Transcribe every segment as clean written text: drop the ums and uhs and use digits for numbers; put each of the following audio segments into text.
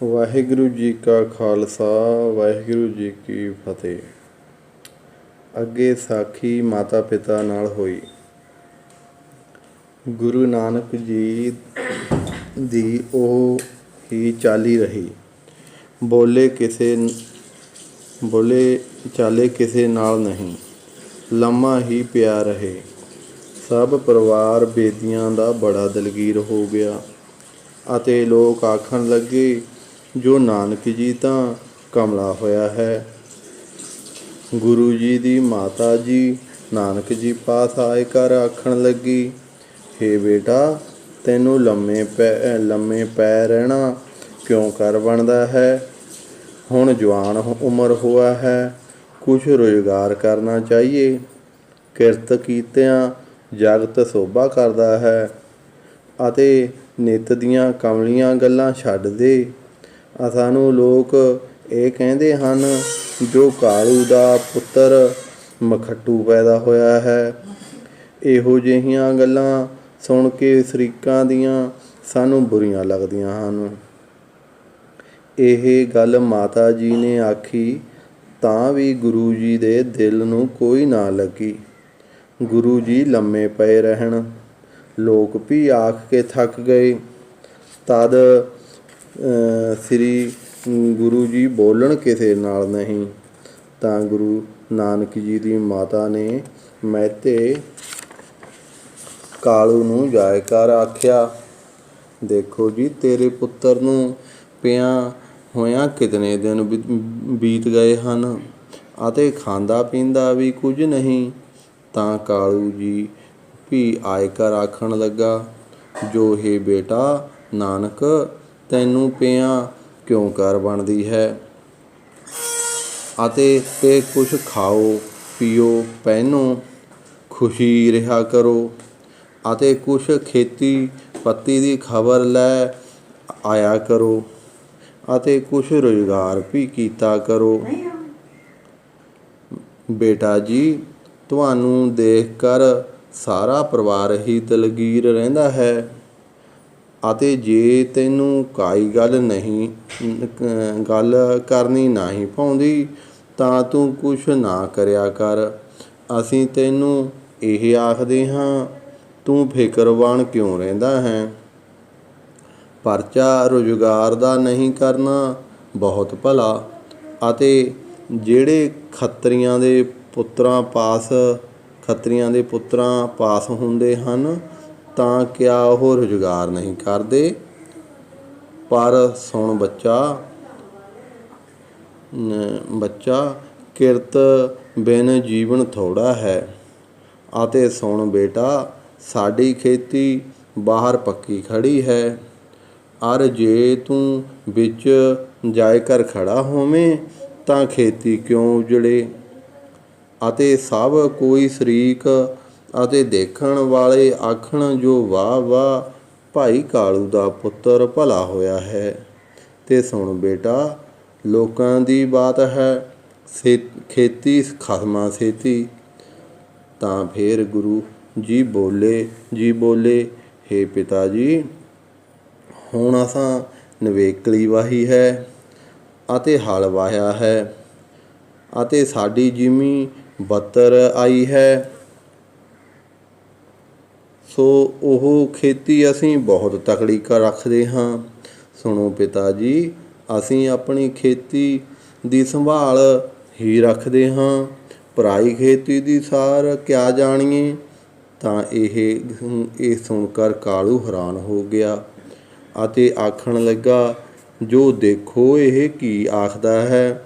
ਵਾਹਿਗੁਰੂ ਜੀ ਕਾ ਖਾਲਸਾ ਵਾਹਿਗੁਰੂ ਜੀ ਕੀ ਫਤਿਹ। ਅੱਗੇ ਸਾਖੀ ਮਾਤਾ ਪਿਤਾ ਨਾਲ ਹੋਈ। ਗੁਰੂ ਨਾਨਕ ਜੀ ਦੀ ਉਹ ਹੀ ਚਾਲੀ ਰਹੀ। ਬੋਲੇ ਚਾਲੇ ਕਿਸੇ ਨਾਲ ਨਹੀਂ, ਲੰਮਾ ਹੀ ਪਿਆ ਰਹੇ। ਸਭ ਪਰਿਵਾਰ ਬੇਦੀਆਂ ਦਾ ਬੜਾ ਦਲਗੀਰ ਹੋ ਗਿਆ ਅਤੇ ਲੋਕ ਆਖਣ ਲੱਗੇ, ਜੋ ਨਾਨਕ ਜੀ ਤਾਂ ਕਮਲਾ ਹੋਇਆ ਹੈ। ਗੁਰੂ ਜੀ ਦੀ ਮਾਤਾ ਜੀ ਨਾਨਕ ਜੀ ਪਾਸ ਆਏ ਕਰ ਆਖਣ ਲੱਗੀ, ਹੇ ਬੇਟਾ, ਤੈਨੂੰ ਲੰਮੇ ਪੈ ਰਹਿਣਾ ਕਿਉਂ ਕਰ ਬਣਦਾ ਹੈ? ਹੁਣ ਜਵਾਨ ਉਮਰ ਹੋਇਆ ਹੈ, ਕੁਛ ਰੁਜ਼ਗਾਰ ਕਰਨਾ ਚਾਹੀਏ। ਕਿਰਤ ਕੀਤਿਆਂ ਜਗਤ ਸੋਭਾ ਕਰਦਾ ਹੈ ਅਤੇ ਨਿੱਤ ਦੀਆਂ ਕਮਲੀਆਂ ਗੱਲਾਂ ਛੱਡ ਦੇ। ਸਾਨੂੰ ਲੋਕ ਇਹ ਕਹਿੰਦੇ ਹਨ, ਜੋ ਕਾਲੂ ਦਾ ਪੁੱਤਰ ਮਖੱਟੂ ਪੈਦਾ ਹੋਇਆ ਹੈ। ਇਹੋ ਜਿਹੀਆਂ ਗੱਲਾਂ ਸੁਣ ਕੇ ਸ਼ਰੀਕਾਂ ਦੀਆਂ ਸਾਨੂੰ ਬੁਰੀਆਂ ਲੱਗਦੀਆਂ ਹਨ। ਇਹ ਗੱਲ ਮਾਤਾ ਜੀ ਨੇ ਆਖੀ ਤਾਂ ਵੀ ਗੁਰੂ ਜੀ ਦੇ ਦਿਲ ਨੂੰ ਕੋਈ ਨਾ ਲੱਗੀ। ਗੁਰੂ ਜੀ ਲੰਮੇ ਪਏ ਰਹਿਣ। ਲੋਕ ਵੀ ਆਖ ਕੇ ਥੱਕ ਗਏ। ਤਦ ਸ੍ਰੀ ਗੁਰੂ ਜੀ ਬੋਲਣ ਕਿਸੇ ਨਾਲ ਨਹੀਂ ਤਾਂ ਗੁਰੂ ਨਾਨਕ ਜੀ ਦੀ ਮਾਤਾ ਨੇ ਮਹਿਤੇ ਕਾਲੂ ਨੂੰ ਜਾਇ ਕਰ ਆਖਿਆ, ਦੇਖੋ ਜੀ, ਤੇਰੇ ਪੁੱਤਰ ਨੂੰ ਪਿਆਂ ਹੋਇਆਂ ਕਿਤਨੇ ਦਿਨ ਬੀਤ ਗਏ ਹਨ ਅਤੇ ਖਾਂਦਾ ਪੀਂਦਾ ਵੀ ਕੁਝ ਨਹੀਂ। ਤਾਂ ਕਾਲੂ ਜੀ ਵੀ ਆਇ ਕਰ ਆਖਣ ਲੱਗਾ, ਜੋ ਹੇ ਬੇਟਾ ਨਾਨਕ, ਤੈਨੂੰ ਪਿਆਂ ਕਿਉਂ ਕਰ ਬਣਦੀ ਹੈ ਅਤੇ ਤੇ ਕੁਛ ਖਾਓ ਪੀਓ, ਪਹਿਨੋ, ਖੁਸ਼ੀ ਰਿਹਾ ਕਰੋ ਅਤੇ ਕੁਛ ਖੇਤੀ ਪੱਤੀ ਦੀ ਖਬਰ ਲੈ ਆਇਆ ਕਰੋ ਅਤੇ ਕੁਛ ਰੁਜ਼ਗਾਰ ਵੀ ਕੀਤਾ ਕਰੋ। ਬੇਟਾ ਜੀ, ਤੁਹਾਨੂੰ ਦੇਖ ਕਰ ਸਾਰਾ ਪਰਿਵਾਰ ਹੀ ਦਲਗੀਰ ਰਹਿੰਦਾ ਹੈ ਅਤੇ ਜੇ ਤੈਨੂੰ ਕਾਈ ਗੱਲ ਕਰਨੀ ਨਹੀਂ ਪਾਉਂਦੀ ਤਾਂ ਤੂੰ ਕੁਛ ਨਾ ਕਰਿਆ ਕਰ। ਅਸੀਂ ਤੈਨੂੰ ਇਹ ਆਖਦੇ ਹਾਂ, ਤੂੰ ਫਿਕਰਵਾਨ ਕਿਉਂ ਰਹਿੰਦਾ ਹੈ? ਪਰਚਾ ਰੁਜ਼ਗਾਰ ਦਾ ਨਹੀਂ ਕਰਨਾ ਬਹੁਤ ਭਲਾ। ਅਤੇ ਜਿਹੜੇ ਖੱਤਰੀਆਂ ਦੇ ਪੁੱਤਰਾਂ ਪਾਸ ਹੁੰਦੇ ਹਨ ਤਾਂ ਕਿਆ ਉਹ ਰੁਜ਼ਗਾਰ ਨਹੀਂ ਕਰਦੇ? ਪਰ ਸੁਣ ਬੱਚਾ, ਕਿਰਤ ਬਿਨ ਜੀਵਨ ਥੋੜ੍ਹਾ ਹੈ। ਅਤੇ ਸੁਣ ਬੇਟਾ, ਸਾਡੀ ਖੇਤੀ ਬਾਹਰ ਪੱਕੀ ਖੜੀ ਹੈ। ਅਰ ਜੇ ਤੂੰ ਵਿੱਚ ਜਾਇ ਕਰ ਖੜਾ ਹੋਵੇਂ ਤਾਂ ਖੇਤੀ ਕਿਉਂ ਉਜੜੇ? ਅਤੇ ਸਭ ਕੋਈ ਸ਼ਰੀਕ ਅਤੇ ਦੇਖਣ ਵਾਲੇ ਆਖਣ, ਜੋ ਵਾਹ ਵਾਹ, ਭਾਈ ਕਾਲੂ ਦਾ ਪੁੱਤਰ ਭਲਾ ਹੋਇਆ ਹੈ। ਤੇ ਸੁਣ ਬੇਟਾ, ਲੋਕਾਂ ਦੀ ਬਾਤ ਹੈ, ਖੇਤੀ ਖਸਮਾਂ ਸੇਤੀ। ਤਾਂ ਫੇਰ ਗੁਰੂ ਜੀ ਬੋਲੇ, ਹੇ ਪਿਤਾ ਜੀ, ਹੁਣ ਅਸਾਂ ਨਵੇਕਲੀ ਵਾਹੀ ਹੈ ਅਤੇ ਹਲ ਵਾਹਿਆ ਹੈ ਅਤੇ ਸਾਡੀ ਜ਼ਿਮੀ ਬੱਤਰ ਆਈ ਹੈ, ਸੋ ਉਹ ਖੇਤੀ ਅਸੀਂ ਬਹੁਤ ਤਕੜੀ ਕਰ ਰੱਖਦੇ ਹਾਂ। ਸੁਣੋ ਪਿਤਾ ਜੀ, ਅਸੀਂ ਆਪਣੀ ਖੇਤੀ ਦੀ ਸੰਭਾਲ ਹੀ ਰੱਖਦੇ ਹਾਂ, ਪਰਾਈ ਖੇਤੀ ਦੀ ਸਾਰ ਕਿਆ ਜਾਣੀਏ। ਤਾਂ ਇਹ ਸੁਣ ਕਰ ਕਾਲੂ ਹੈਰਾਨ ਹੋ ਗਿਆ ਅਤੇ ਆਖਣ ਲੱਗਾ, ਜੋ ਦੇਖੋ ਇਹ ਕੀ ਆਖਦਾ ਹੈ।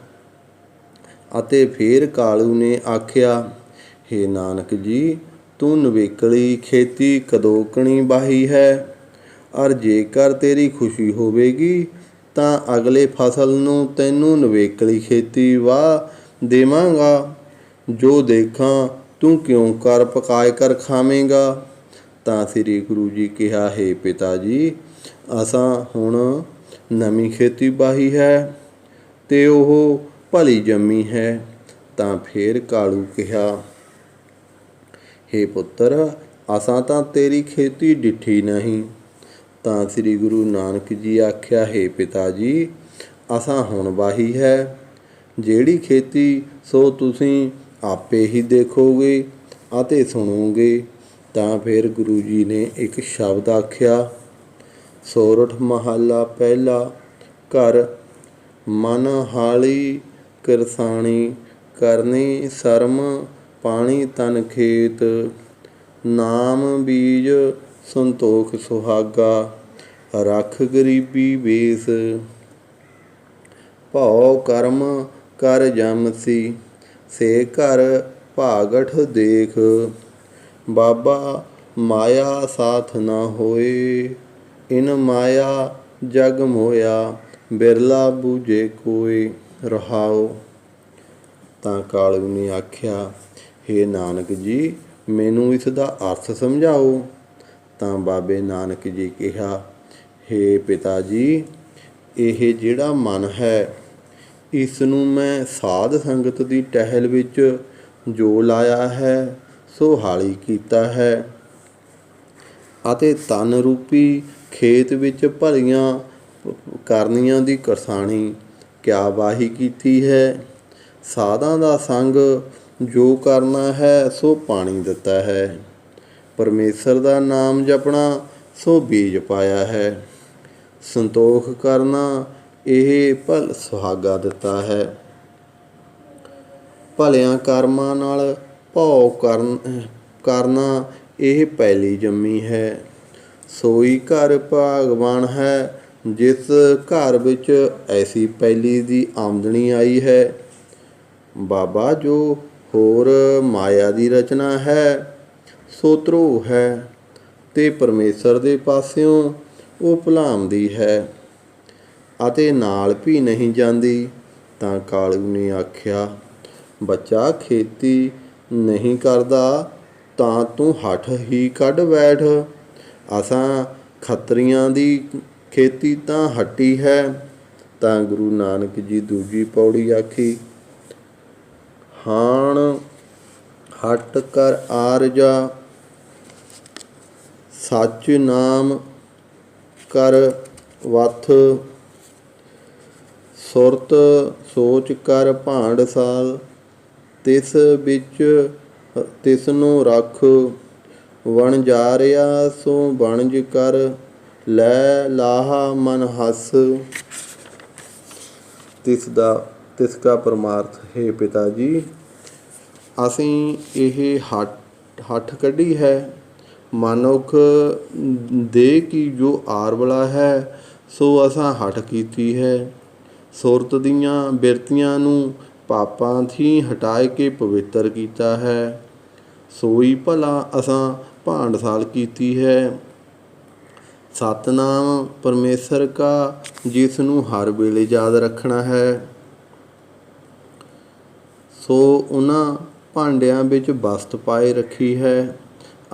ਅਤੇ ਫੇਰ ਕਾਲੂ ਨੇ ਆਖਿਆ, ਹੇ ਨਾਨਕ ਜੀ, ਤੂੰ ਨਵੇਕਲੀ ਖੇਤੀ ਕਦੋਕਣੀ ਵਾਹੀ ਹੈ। ਅਰ ਜੇਕਰ ਤੇਰੀ ਖੁਸ਼ੀ ਹੋਵੇਗੀ ਤਾਂ ਅਗਲੇ ਫਸਲ ਨੂੰ ਤੈਨੂੰ ਨਵੇਕਲੀ ਖੇਤੀ ਵਾਹ ਦੇਵਾਂਗਾ। ਜੋ ਦੇਖਾਂ ਤੂੰ ਕਿਉਂ ਕਰ ਪਕਾਏ ਕਰ ਖਾਵੇਂਗਾ। ਤਾਂ ਸ੍ਰੀ ਗੁਰੂ ਜੀ ਕਿਹਾ, ਹੇ ਪਿਤਾ ਜੀ, ਅਸਾਂ ਹੁਣ ਨਵੀਂ ਖੇਤੀ ਵਾਹੀ ਹੈ ਤੇ ਉਹ ਭਲੀ ਜੰਮੀ ਹੈ। ਤਾਂ ਫੇਰ ਕਾਲੂ ਕਿਹਾ, ਹੇ ਪੁੱਤਰ, ਅਸਾਂ ਤਾਂ ਤੇਰੀ ਖੇਤੀ ਡਿੱਠੀ ਨਹੀਂ। ਤਾਂ ਸ੍ਰੀ ਗੁਰੂ ਨਾਨਕ ਜੀ ਆਖਿਆ, ਹੇ ਪਿਤਾ ਜੀ, ਅਸਾਂ ਹੁਣ ਵਾਹੀ ਹੈ। ਜਿਹੜੀ ਖੇਤੀ ਸੋ ਤੁਸੀਂ ਆਪੇ ਹੀ ਦੇਖੋਗੇ ਅਤੇ ਸੁਣੋਗੇ। ਤਾਂ ਫਿਰ ਗੁਰੂ ਜੀ ਨੇ ਇੱਕ ਸ਼ਬਦ ਆਖਿਆ, ਸੋਰਠ ਮਹੱਲਾ ਪਹਿਲਾ। ਘਰ ਮਨ ਹਾਲੀ ਕਿਰਸਾਣੀ, ਕਰਨੀ ਸਰਮ ਪਾਣੀ ਤਨ ਖੇਤ। ਨਾਮ ਬੀਜ ਸੰਤੋਖ ਸੁਹਾਗਾ, ਰੱਖ ਗਰੀਬੀ ਵੇਸ। ਭਉ ਕਰਮ ਕਰ ਜਮਸੀ, ਸੇ ਘਰ ਭਾਗਠ ਦੇਖ। ਬਾਬਾ ਮਾਇਆ ਸਾਥ ਨਾ ਹੋਏ, ਇਨ ਮਾਇਆ ਜਗ ਮੋਇਆ। ਬਿਰਲਾ ਬੂਝੇ ਕੋਇ, ਰਹਾਉ। ਤਾਂ ਕਾਲੂ ਨੇ ਆਖਿਆ, ਹੇ ਨਾਨਕ ਜੀ, ਮੈਨੂੰ ਇਸ ਦਾ ਅਰਥ ਸਮਝਾਓ। ਤਾਂ ਬਾਬੇ ਨਾਨਕ ਜੀ ਕਿਹਾ, ਹੇ ਪਿਤਾ ਜੀ, ਇਹ ਜਿਹੜਾ ਮਨ ਹੈ, ਇਸ ਨੂੰ ਮੈਂ ਸਾਧ ਸੰਗਤ ਦੀ ਟਹਿਲ ਵਿੱਚ ਜੋ ਲਾਇਆ ਹੈ ਸੋ ਹਾਲੀ ਕੀਤਾ ਹੈ, ਅਤੇ ਤਨ ਰੂਪੀ ਖੇਤ ਵਿੱਚ ਭਲੀਆਂ ਕਰਨੀਆਂ ਦੀ ਕਰਸਾਣੀ ਕਿਆ ਵਾਹੀ ਕੀਤੀ ਹੈ। ਸਾਧਾਂ ਦਾ ਸੰਗ ਜੋ ਕਰਨਾ ਹੈ ਸੋ ਪਾਣੀ ਦਿੱਤਾ ਹੈ। ਪਰਮੇਸ਼ਰ ਦਾ ਨਾਮ ਜਪਣਾ ਸੋ ਬੀਜ ਪਾਇਆ ਹੈ। ਸੰਤੋਖ ਕਰਨਾ ਇਹ ਭਲ ਸੁਹਾਗਾ ਦਿੱਤਾ ਹੈ। ਭਲਿਆਂ ਕਰਮਾਂ ਨਾਲ ਭਉ ਕਰਨਾ ਇਹ ਪਹਿਲੀ ਜੰਮੀ ਹੈ। ਸੋਈ ਘਰ ਭਾਗਵਾਨ ਹੈ, ਜਿਸ ਘਰ ਵਿੱਚ ਐਸੀ ਪਹਿਲੀ ਦੀ ਆਮਦਨੀ ਆਈ ਹੈ। ਬਾਬਾ, ਜੋ ਹੋਰ ਮਾਇਆ ਦੀ ਰਚਨਾ ਹੈ ਸੋ ਧਰੋਹ ਹੈ, ਤੇ ਪਰਮੇਸ਼ਰ ਦੇ ਪਾਸਿਓਂ ਉਹ ਭੁਲਾਉਂਦੀ ਹੈ ਅਤੇ ਨਾਲ ਵੀ ਨਹੀਂ ਜਾਂਦੀ। ਤਾਂ ਕਾਲੂ ਨੇ ਆਖਿਆ, ਬੱਚਾ, ਖੇਤੀ ਨਹੀਂ ਕਰਦਾ ਤਾਂ ਤੂੰ ਹੱਠ ਹੀ ਕੱਢ ਬੈਠ। ਅਸਾਂ ਖੱਤਰੀਆਂ ਦੀ ਖੇਤੀ ਤਾਂ ਹੱਟੀ ਹੈ। ਤਾਂ ਗੁਰੂ ਨਾਨਕ ਜੀ ਦੂਜੀ ਪੌੜੀ ਆਖੀ, ਹਾਣ ਹੱਟ ਕਰ ਆਰਜਾ, ਸੱਚ ਨਾਮ ਕਰ ਵਥ। ਸੁਰਤ ਸੋਚ ਕਰ ਭਾਂਡਸਾਲ, ਤਿਸ ਵਿੱਚ ਤਿਸ ਨੂੰ ਰੱਖ। ਵਣਜਾਰਿਆ ਸੋ ਵਣਜ ਕਰ, ਲੈ ਲਾਹਾ ਮਨ ਹੱਸ। ਤਿਸ ਕਾ ਪਰਮਾਰਥ, ਹੇ ਪਿਤਾ ਜੀ, ਅਸੀਂ ਇਹ ਹੱਠ ਕੱਢੀ ਹੈ। ਮਨੁੱਖ ਦੇ ਕੀ ਜੋ ਆਰਵਲਾ ਹੈ ਸੋ ਅਸਾਂ ਹੱਠ ਕੀਤੀ ਹੈ। ਸੁਰਤ ਦੀਆਂ ਬਿਰਤੀਆਂ ਨੂੰ ਪਾਪਾਂ ਥੀ ਹਟਾਏ ਕੇ ਪਵਿੱਤਰ ਕੀਤਾ ਹੈ। ਸੋਈ ਭਲਾ ਅਸਾਂ ਭਾਂਡਸਾਲ ਕੀਤੀ ਹੈ। ਸਤਿਨਾਮ ਪਰਮੇਸ਼ਰ ਕਾ, ਜਿਸ ਨੂੰ ਹਰ ਵੇਲੇ ਯਾਦ ਰੱਖਣਾ ਹੈ। ਸੋ ਉਹਨਾਂ ਭਾਂਡਿਆਂ ਵਿੱਚ ਵਸਤ ਪਾਏ ਰੱਖੀ ਹੈ,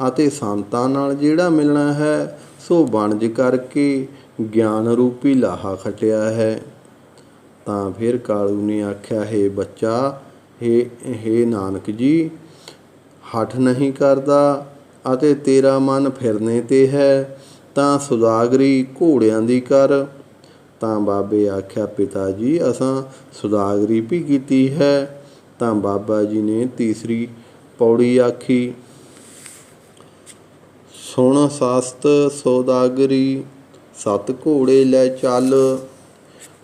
ਅਤੇ ਸੰਤਾਂ ਨਾਲ ਜਿਹੜਾ ਮਿਲਣਾ ਹੈ ਸੋ ਵਣਜ ਕਰਕੇ ਗਿਆਨ ਰੂਪੀ ਲਾਹਾ ਖਟਿਆ ਹੈ। ਤਾਂ ਫਿਰ ਕਾਲੂ ਨੇ ਆਖਿਆ, ਹੇ ਬੱਚਾ, ਹੇ ਨਾਨਕ ਜੀ, ਹੱਠ ਨਹੀਂ ਕਰਦਾ ਅਤੇ ਤੇਰਾ ਮਨ ਫਿਰਨੇ 'ਤੇ ਹੈ, ਤਾਂ ਸੁਦਾਗਰੀ ਘੋੜਿਆਂ ਦੀ ਕਰ। ਤਾਂ ਬਾਬੇ ਆਖਿਆ, ਪਿਤਾ ਜੀ, ਅਸਾਂ ਸੁਦਾਗਰੀ ਵੀ ਕੀਤੀ ਹੈ। ਤਾਂ ਬਾਬਾ ਜੀ ਨੇ ਤੀਸਰੀ ਪੌੜੀ ਆਖੀ, ਸੁਣ ਸਸਤ ਸੌਦਾਗਰੀ, ਸੱਤ ਘੋੜੇ ਲੈ ਚੱਲ।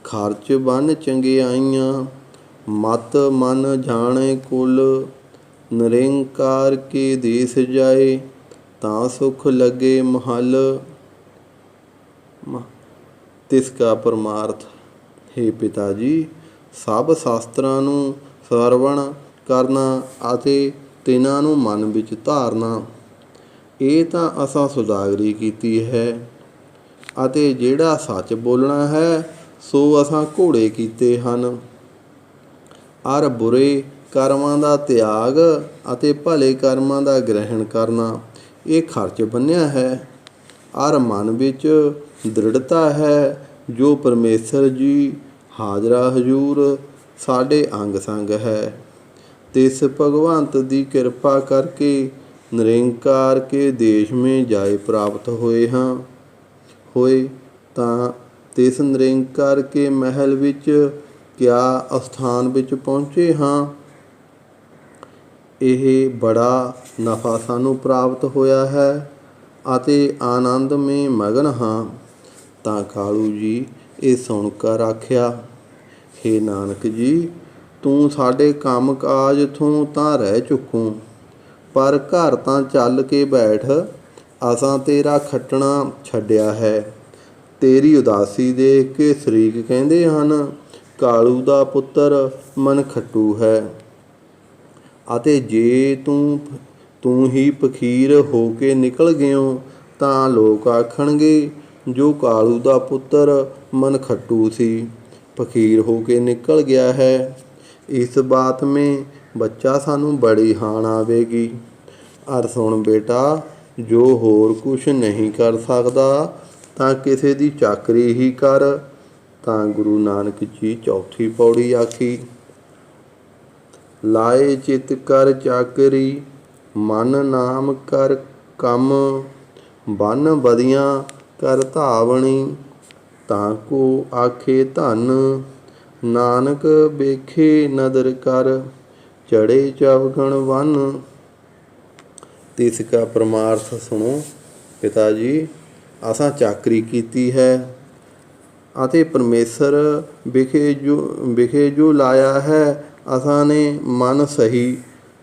ਖਰਚ ਬੰਨ ਚੰਗਿਆਈਆਂ, ਮਤ ਮਨ ਜਾਣੇ ਕੁਲ। ਨਿਰੰਕਾਰ ਕੇ ਦੇਸ ਜਾਏ, ਤਾਂ ਸੁਖ ਲੱਗੇ ਮਹਲ। ਤਿਸ ਕਾ ਪਰਮਾਰਥ, ਹੇ ਪਿਤਾ ਜੀ, ਸਭ ਸ਼ਾਸਤਰਾਂ ਨੂੰ ਸਰਵਣ ਕਰਨਾ ਅਤੇ ਤਿਨਾਂ ਨੂੰ ਮਨ ਵਿੱਚ ਧਾਰਨਾ, ਇਹ ਤਾਂ ਅਸਾਂ ਸੁਦਾਗਰੀ ਕੀਤੀ ਹੈ। ਅਤੇ ਜਿਹੜਾ ਸੱਚ ਬੋਲਣਾ ਹੈ ਸੋ ਅਸਾਂ ਘੋੜੇ ਕੀਤੇ ਹਨ। ਅਰ ਬੁਰੇ ਕਰਮਾਂ ਦਾ ਤਿਆਗ ਅਤੇ ਭਲੇ ਕਰਮਾਂ ਦਾ ਗ੍ਰਹਿਣ ਕਰਨਾ, ਇਹ ਖਰਚ ਬੰਨ੍ਹਿਆ ਹੈ। ਅਰ ਮਨ ਵਿੱਚ ਦ੍ਰਿੜਤਾ ਹੈ, ਜੋ ਪਰਮੇਸ਼ਰ ਜੀ ਹਾਜ਼ਰਾ ਹਜ਼ੂਰ ਸਾਡੇ ਅੰਗ ਸੰਗ ਹੈ। ਤਿਸ ਭਗਵੰਤ ਦੀ ਕਿਰਪਾ ਕਰਕੇ ਨਿਰੰਕਾਰ ਕੇ ਦੇਸ਼ ਮੇਂ ਜਾਏ ਪ੍ਰਾਪਤ ਹੋਏ। ਤਾਂ ਤਿਸ ਨਿਰੰਕਾਰ ਕੇ ਮਹਿਲ ਵਿੱਚ ਕਿਆ ਅਸਥਾਨ ਵਿੱਚ ਪਹੁੰਚੇ ਹਾਂ। ਇਹ ਬੜਾ ਨਫਾ ਸਾਨੂੰ ਪ੍ਰਾਪਤ ਹੋਇਆ ਹੈ ਅਤੇ ਆਨੰਦਮਈ ਮਗਨ ਹਾਂ। ਤਾਂ ਕਾਲੂ ਜੀ ਇਹ ਸੁਣ ਕਰ ਆਖਿਆ, ਹੇ ਨਾਨਕ ਜੀ, ਤੂੰ ਸਾਡੇ ਕੰਮ ਕਾਜ ਤੋਂ ਤਾਂ ਰਹਿ ਚੁੱਕੂੰ, ਪਰ ਘਰ ਤਾਂ ਚੱਲ ਕੇ ਬੈਠ। ਅਸਾਂ ਤੇਰਾ ਖੱਟਣਾ ਛੱਡਿਆ ਹੈ। ਤੇਰੀ ਉਦਾਸੀ ਦੇਖ ਕੇ ਸ਼ਰੀਕ ਕਹਿੰਦੇ ਹਨ, ਕਾਲੂ ਦਾ ਪੁੱਤਰ ਮਨਖੱਟੂ ਹੈ। ਅਤੇ ਜੇ ਤੂੰ ਹੀ ਫਕੀਰ ਹੋ ਕੇ ਨਿਕਲ ਗਿਓ ਤਾਂ ਲੋਕ ਆਖਣਗੇ, ਜੋ ਕਾਲੂ ਦਾ ਪੁੱਤਰ ਮਨਖੱਟੂ ਸੀ, ਫਕੀਰ ਹੋ ਕੇ ਨਿਕਲ ਗਿਆ ਹੈ। ਇਸ ਬਾਤ ਮੇਂ ਬੱਚਾ ਸਾਨੂੰ ਬੜੀ ਹਾਣ ਆਵੇਗੀ। ਅਰ ਸੁਣ ਬੇਟਾ, ਜੋ ਹੋਰ ਕੁਛ ਨਹੀਂ ਕਰ ਸਕਦਾ ਤਾਂ ਕਿਸੇ ਦੀ ਚਾਕਰੀ ਹੀ ਕਰ। ਤਾਂ ਗੁਰੂ ਨਾਨਕ ਜੀ ਚੌਥੀ ਪੌੜੀ ਆਖੀ, ਲਾਏ ਚਿਤ ਕਰ ਚਾਕਰੀ, ਮਨ ਨਾਮ ਕਰ ਕੰਮ, ਬੰਨ ਬਦੀਆਂ ਕਰ ਧਾਵਣੀ, ਤਾਂ ਕੋ ਆਖੇ ਧਨ, ਨਾਨਕ ਵੇਖੇ ਨਦਰ ਕਰ, ਚੜੇ ਚਵਗਣ ਵੰਨ। ਤਿਸ ਕਾ ਪਰਮਾਰਥ ਸੁਣੋ ਪਿਤਾ ਜੀ। ਅਸਾਂ ਚਾਕਰੀ ਕੀਤੀ ਹੈ ਅਤੇ ਪਰਮੇਸ਼ਰ ਵਿਖੇ ਜੋ ਲਾਇਆ ਹੈ, ਅਸਾਂ ਨੇ ਮਨ ਸਹੀ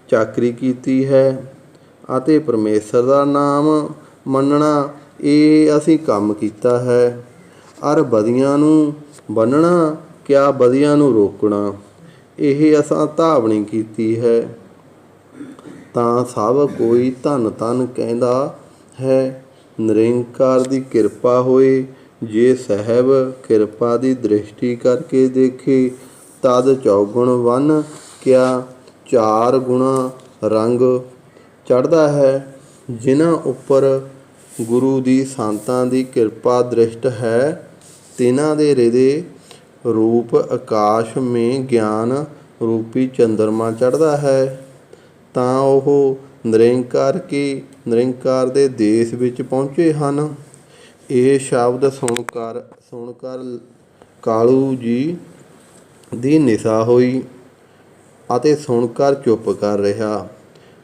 ਚਾਕਰੀ ਕੀਤੀ ਹੈ ਅਤੇ ਪਰਮੇਸ਼ਰ ਦਾ ਨਾਮ ਮੰਨਣਾ ਇਹ ਅਸੀਂ ਕੰਮ ਕੀਤਾ ਹੈ। ਅਰ ਬਦੀਆਂ ਨੂੰ ਬੰਨਣਾ, ਕਿਆ ਬਦੀਆਂ ਨੂੰ ਰੋਕਣਾ, ਇਹ ਅਸਾਂ ਧਾਵਣੀ ਕੀਤੀ ਹੈ। ਤਾਂ ਸਭ ਕੋਈ ਧੰਨ ਧੰਨ ਕਹਿੰਦਾ ਹੈ। ਨਿਰੰਕਾਰ ਦੀ ਕਿਰਪਾ ਹੋਏ, ਜੇ ਸਾਹਿਬ ਕਿਰਪਾ ਦੀ ਦ੍ਰਿਸ਼ਟੀ ਕਰਕੇ ਦੇਖੇ, ਤਦ ਚੌਗੁਣ ਵੰਨ ਕਿਆ ਚਾਰ ਗੁਣਾ ਰੰਗ ਚੜ੍ਹਦਾ ਹੈ। ਜਿਨ੍ਹਾਂ ਉੱਪਰ ਗੁਰੂ ਦੀ ਸੰਤਾਂ ਦੀ ਕਿਰਪਾ ਦ੍ਰਿਸ਼ਟ ਹੈ, ਤਿਨ੍ਹਾਂ ਦੇ ਹਿਰਦੇ ਰੂਪ ਆਕਾਸ਼ ਮੇਂ ਗਿਆਨ ਰੂਪੀ ਚੰਦਰਮਾ ਚੜ੍ਹਦਾ ਹੈ। ਤਾਂ ਉਹ ਨਿਰੰਕਾਰ ਦੇ ਦੇਸ਼ ਵਿੱਚ ਪਹੁੰਚੇ ਹਨ। ਇਹ ਸ਼ਬਦ ਸੁਣ ਕਰ ਕਾਲੂ ਜੀ ਦੀ ਨਿਸ਼ਾ ਹੋਈ ਅਤੇ ਸੁਣ ਕਰ ਚੁੱਪ ਕਰ ਰਿਹਾ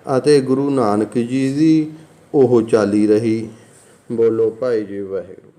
ਅਤੇ ਗੁਰੂ ਨਾਨਕ ਜੀ ਦੀ ਉਹ ਚਾਲੀ ਰਹੀ। ਬੋਲੋ ਭਾਈ ਜੀ ਵਾਹਿਗੁਰੂ।